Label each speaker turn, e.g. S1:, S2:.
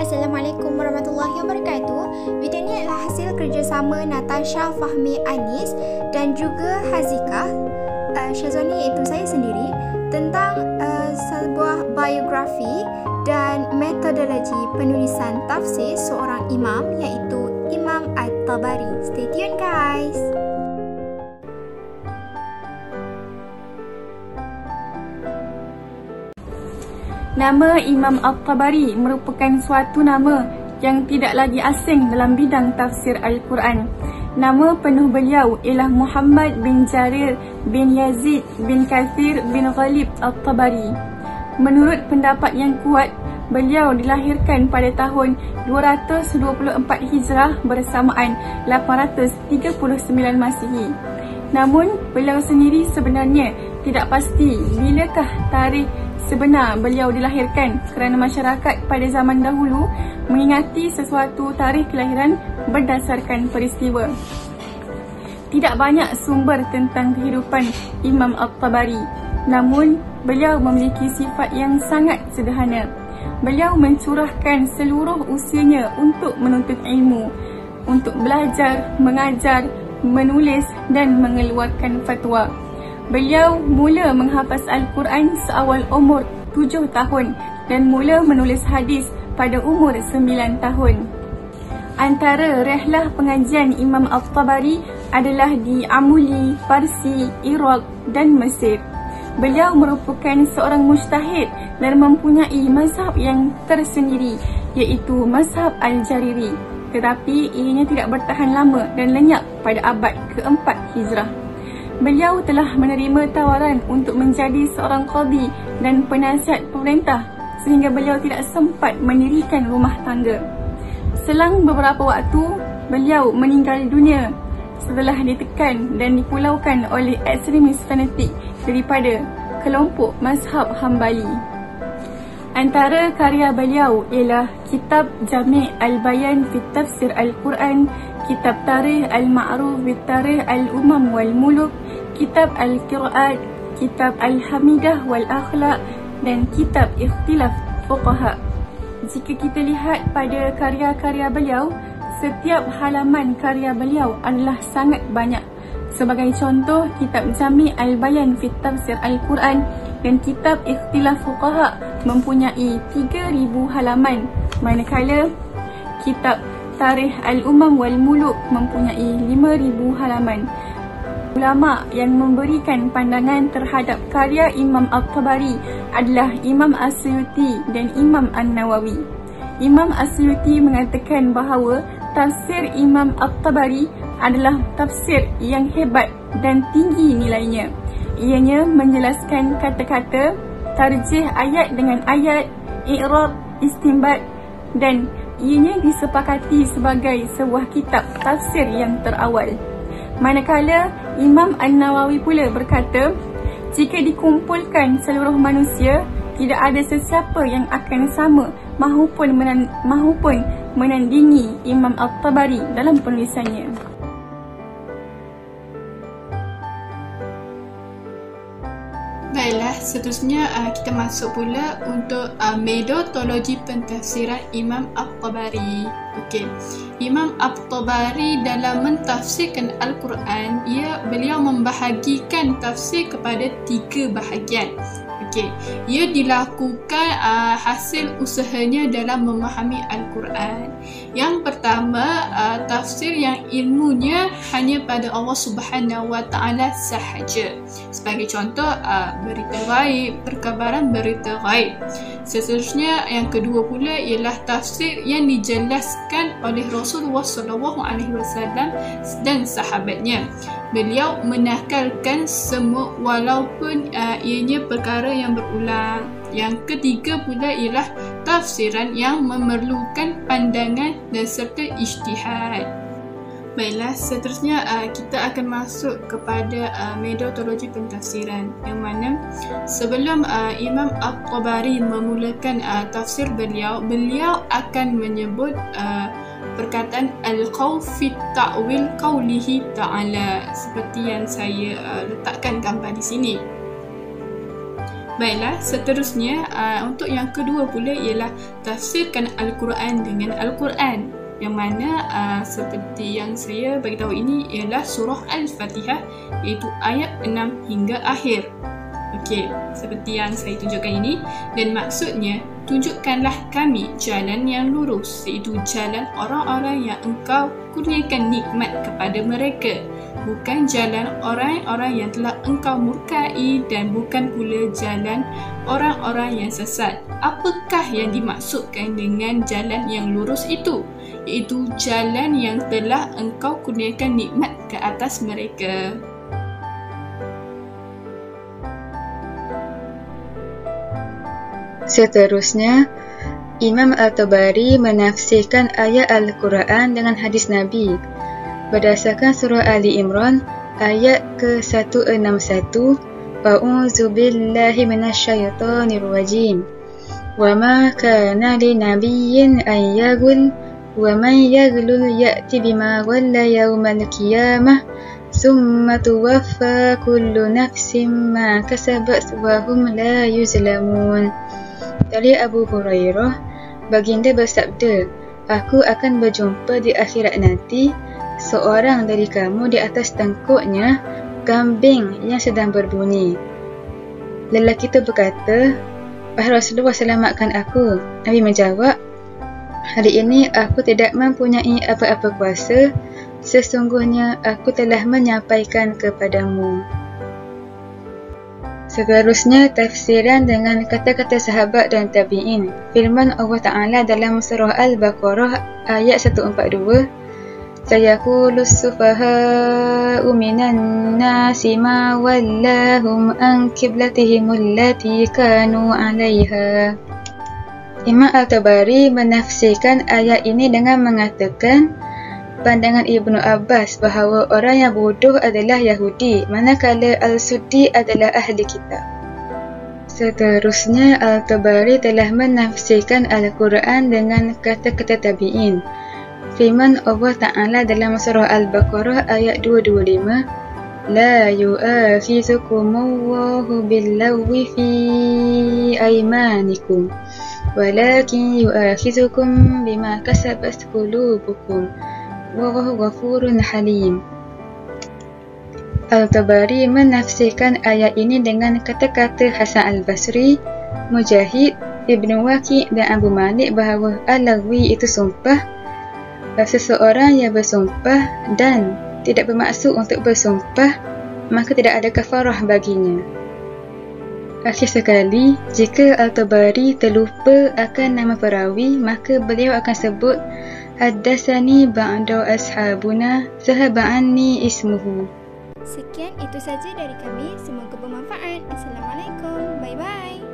S1: Assalamualaikum warahmatullahi wabarakatuh. Video ini adalah hasil kerjasama Natasha Fahmi Anis dan juga Hazika Syazwani, iaitu saya sendiri, tentang sebuah biografi dan metodologi penulisan tafsir seorang imam, iaitu Imam At-Tabari. Stay tune guys.
S2: Nama Imam At-Tabari merupakan suatu nama yang tidak lagi asing dalam bidang tafsir Al-Quran. Nama penuh beliau ialah Muhammad bin Jarir bin Yazid bin Kathir bin Ghalib At-Tabari. Menurut pendapat yang kuat, beliau dilahirkan pada tahun 224 Hijrah bersamaan 839 Masihi. Namun, beliau sendiri sebenarnya tidak pasti bilakah tarikh sebenar beliau dilahirkan, kerana masyarakat pada zaman dahulu mengingati sesuatu tarikh kelahiran berdasarkan peristiwa. Tidak banyak sumber tentang kehidupan Imam At-Tabari, namun beliau memiliki sifat yang sangat sederhana. Beliau mencurahkan seluruh usianya untuk menuntut ilmu, untuk belajar, mengajar, menulis dan mengeluarkan fatwa. Beliau mula menghafaz Al-Quran seawal umur 7 tahun dan mula menulis hadis pada umur 9 tahun. Antara rehlah pengajian Imam At-Tabari adalah di Amuli, Parsi, Iraq dan Mesir. Beliau merupakan seorang mujtahid dan mempunyai mazhab yang tersendiri, iaitu mazhab Al-Jariri. Tetapi ianya tidak bertahan lama dan lenyap pada abad keempat Hijrah. Beliau telah menerima tawaran untuk menjadi seorang qadi dan penasihat pemerintah sehingga beliau tidak sempat mendirikan rumah tangga. Selang beberapa waktu, beliau meninggal dunia setelah ditekan dan dipulaukan oleh ekstremis fanatik daripada kelompok mazhab Hambali. Antara karya beliau ialah Kitab Jami' Al-Bayan fi Tafsir Al-Quran, Kitab Tarikh Al-Ma'ruf fi Tarikh Al-Umam wal-Muluk, Kitab Al-Qira'at, Kitab Al-Hamidah wal-Akhlaq dan Kitab Ikhtilaf Fuqaha. Jika kita lihat pada karya-karya beliau, setiap halaman karya beliau adalah sangat banyak. Sebagai contoh, Kitab Jami' Al-Bayan fi Tafsir Al-Quran dan Kitab Ikhtilaf Fuqaha mempunyai 3,000 halaman, manakala Kitab Tarikh Al-Umam wal-Muluk mempunyai 5,000 halaman. Ulama yang memberikan pandangan terhadap karya Imam At-Tabari adalah Imam As-Suyuti dan Imam An-Nawawi. Imam As-Suyuti mengatakan bahawa tafsir Imam At-Tabari adalah tafsir yang hebat dan tinggi nilainya. Ianya menjelaskan kata-kata, tarjih ayat dengan ayat, i'rab, istinbat, dan ianya disepakati sebagai sebuah kitab tafsir yang terawal. Manakala Imam An-Nawawi pula berkata, jika dikumpulkan seluruh manusia, tidak ada sesiapa yang akan sama mahupun menandingi Imam At-Tabari dalam penulisannya.
S3: Baiklah, seterusnya kita masuk pula untuk metodologi pentafsiran Imam At-Tabari. Okey, Imam At-Tabari dalam mentafsirkan Al-Quran, beliau membahagikan tafsir kepada 3 bahagian. Okey, ia dilakukan hasil usahanya dalam memahami Al-Quran. Yang pertama, tafsir yang ilmunya hanya pada Allah Subhanahu Wa Taala sahaja. Sebagai contoh, berita gaib, perkabaran berita gaib. Seterusnya, yang kedua pula ialah tafsir yang dijelaskan oleh Rasulullah SAW dan sahabatnya. Beliau menakalkan semua walaupun ianya perkara yang berulang. Yang ketiga pula ialah tafsiran yang memerlukan pandangan dan serta ijtihad. Baiklah, seterusnya kita akan masuk kepada metodologi pentafsiran, yang mana sebelum Imam At-Tabari memulakan tafsir beliau akan menyebut perkataan al-qawl fi ta'wil qawlihi ta'ala, seperti yang saya letakkan gambar di sini. Baiklah, seterusnya untuk yang kedua pula ialah tafsirkan Al-Quran dengan Al-Quran, yang mana seperti yang saya bagi tahu ini ialah surah Al-Fatihah, iaitu ayat 6 hingga akhir. Okey, seperti yang saya tunjukkan ini, dan maksudnya tunjukkanlah kami jalan yang lurus, iaitu jalan orang-orang yang engkau kurniakan nikmat kepada mereka, bukan jalan orang-orang yang telah engkau murkai, dan bukan pula jalan orang-orang yang sesat. Apakah yang dimaksudkan dengan jalan yang lurus itu? Iaitu jalan yang telah engkau kurniakan nikmat ke atas mereka.
S4: Seterusnya, Imam At-Tabari menafsirkan ayat Al-Quran dengan hadis Nabi berdasarkan surah Ali Imran ayat ke-161, A'udzu billahi minasyaitonir rajim. Wa ma kana li nabiyyin an yaghul wa man yaghlul ya'ti bima ghalla yawmal qiyamah summa tuwaffa kullu nafsin ma kasabat wa hum la yuzlamun. Dari Abu Hurairah, baginda bersabda, aku akan berjumpa di akhirat nanti seorang dari kamu di atas tengkuknya kambing yang sedang berbunyi. Lelaki itu berkata, wahai Rasulullah, selamatkan aku. Nabi menjawab, hari ini aku tidak mempunyai apa-apa kuasa, sesungguhnya aku telah menyampaikan kepadamu. Seterusnya, tafsiran dengan kata-kata sahabat dan tabi'in. Firman Allah Ta'ala dalam surah Al-Baqarah ayat 142, Sayaqulus sufaha'u minan nasi ma wallahum an qiblatihim allati kanu 'alaiha. Imam Al-Tabari menafsirkan ayat ini dengan mengatakan pandangan Ibnu Abbas bahawa orang yang bodoh adalah Yahudi, manakala Al-Suddi adalah ahli kitab. Seterusnya, Al-Tabari telah menafsirkan Al-Quran dengan kata-kata tabi'in. Firman Allah Ta'ala dalam surah Al-Baqarah ayat 225, La yu'akhizukumullahu billawwi fi aymanikum, walakin yu'akhizukum bima kasabat qulubukum. Wallahu ghafurun halim. Al-Tabari menafsirkan ayat ini dengan kata-kata Hasan Al-Basri, Mujahid, Ibnu Waqi' dan Abu Malik bahawa al-lagwi itu sumpah. Seseorang yang bersumpah dan tidak bermaksud untuk bersumpah, maka tidak ada kafarah baginya. Akhir sekali, jika Al-Tabari terlupa akan nama perawi, maka beliau akan sebut Haddasani ba'du ashabuna sahaba'anni ismuhu.
S1: Sekian itu saja dari kami. Semoga bermanfaat. Assalamualaikum. Bye-bye.